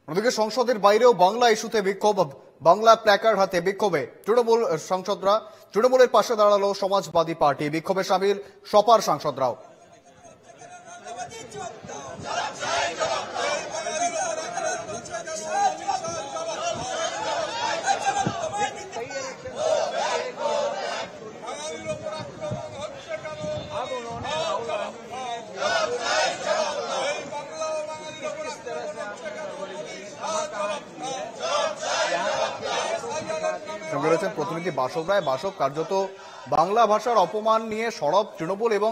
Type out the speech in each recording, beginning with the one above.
অন্যদিকে সংসদের বাইরেও বাংলা ইস্যুতে বিক্ষোভ, বাংলা প্ল্যাকার্ড হাতে বিক্ষোভে তৃণমূল সাংসদরা। তৃণমূলের পাশে দাঁড়ালো সমাজবাদী পার্টি, বিক্ষোভে সামিল সপার সাংসদরাও। সঙ্গে রয়েছেন প্রতিনিধি বাসব রায়। বাসব, কার্যত বাংলা ভাষার অপমান নিয়ে সরব তৃণমূল এবং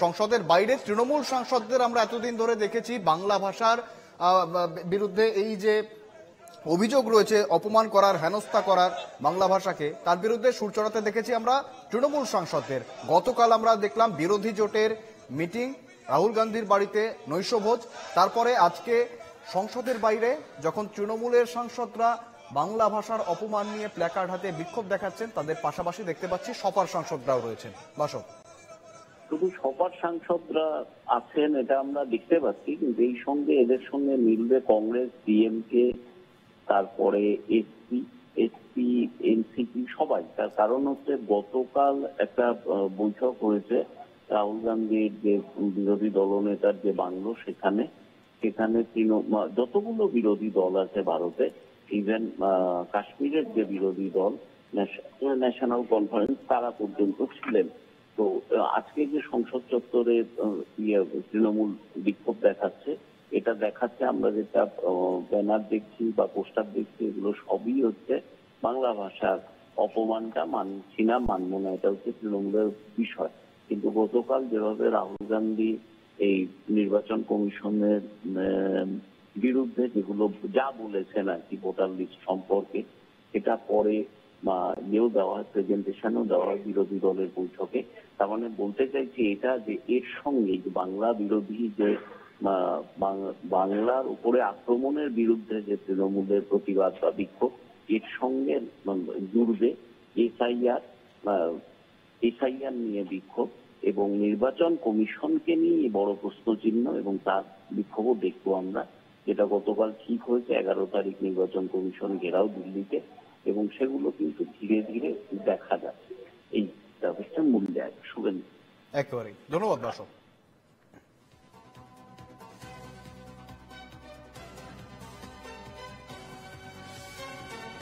সংসদের বাইরে তৃণমূল সাংসদদের আমরা এতদিন ধরে দেখেছি বাংলা ভাষার বিরুদ্ধে এই যে অভিযোগ রয়েছে অপমান করার, হেনস্থা করার বাংলা ভাষাকে, তার বিরুদ্ধে সুর চড়াতে দেখেছি আমরা তৃণমূল সাংসদদের। গতকাল আমরা দেখলাম বিরোধী জোটের মিটিং, রাহুল গান্ধীর বাড়িতে নৈশভোজ। তারপরে আজকে সংসদের বাইরে যখন তৃণমূলের সাংসদরা বাংলা ভাষার অপমান নিয়ে প্ল্যাকার্ড হাতে বিক্ষোভ দেখাচ্ছেন, তাদের পাশাপাশি দেখতে পাচ্ছি সপার সাংসদরাও রয়েছেন। বাসব, শুধু সপার সাংসদরা আছেন এটা আমরা দেখতে পাচ্ছি, কিন্তু এই সঙ্গে এদের সঙ্গে মিলবে কংগ্রেস, ডিএমকে, তারপরে এসপি, এনসিপি, সবাই। তার কারণ হচ্ছে গতকাল একটা বৈঠক হয়েছে রাহুল গান্ধীর যে বিরোধী দলনেতার যে বাংলো, সেখানে যতগুলো বিরোধী দল আছে ভারতে, ইভেন কাশ্মীরের যে বিরোধী দল ন্যাশনাল কনফারেন্স, তারা পর্যন্ত ছিলেন। তো আজকে যে সংসদ চত্বরে তৃণমূল বিক্ষোভ দেখাচ্ছে, এটা দেখাচ্ছে আমরা যেটা ব্যানার দেখছি বা পোস্টার দেখছি, এগুলো সবই হচ্ছে বাংলা ভাষার অপমানটা মানছি না, মানবো না, এটা হচ্ছে তৃণমূলের বিষয়। কিন্তু গতকাল যেভাবে রাহুল গান্ধী এই নির্বাচন কমিশনের বিরুদ্ধে যেগুলো যা বলেছেন আর কি ভোটার লিস্ট সম্পর্কে, সেটা পরে ইয়েও দেওয়া হয়, প্রেজেন্টেশনও দেওয়া হয় বিরোধী দলের বৈঠকে। তার মানে বলতে চাইছি এটা যে এর সঙ্গে বাংলা বিরোধী যে বাংলার উপরে আক্রমণের বিরুদ্ধে যে তৃণমূলের প্রতিবাদ বা বিক্ষোভ, এর সঙ্গে জুড়বে এসআইআর নিয়ে বিক্ষোভ এবং নির্বাচন কমিশনকে নিয়ে বড় প্রশ্নচিহ্ন, এবং তার বিক্ষোভও দেখবো আমরা, যেটা গতকাল ঠিক হয়েছে 11 তারিখ নির্বাচন কমিশন ঘেরাও দিল্লিতে, এবং সেগুলো কিন্তু ধীরে ধীরে দেখা যাচ্ছে। এই ব্যবস্থা মূল্যায়ন। শুভেন্দু, একেবারেই ধন্যবাদ বাসব।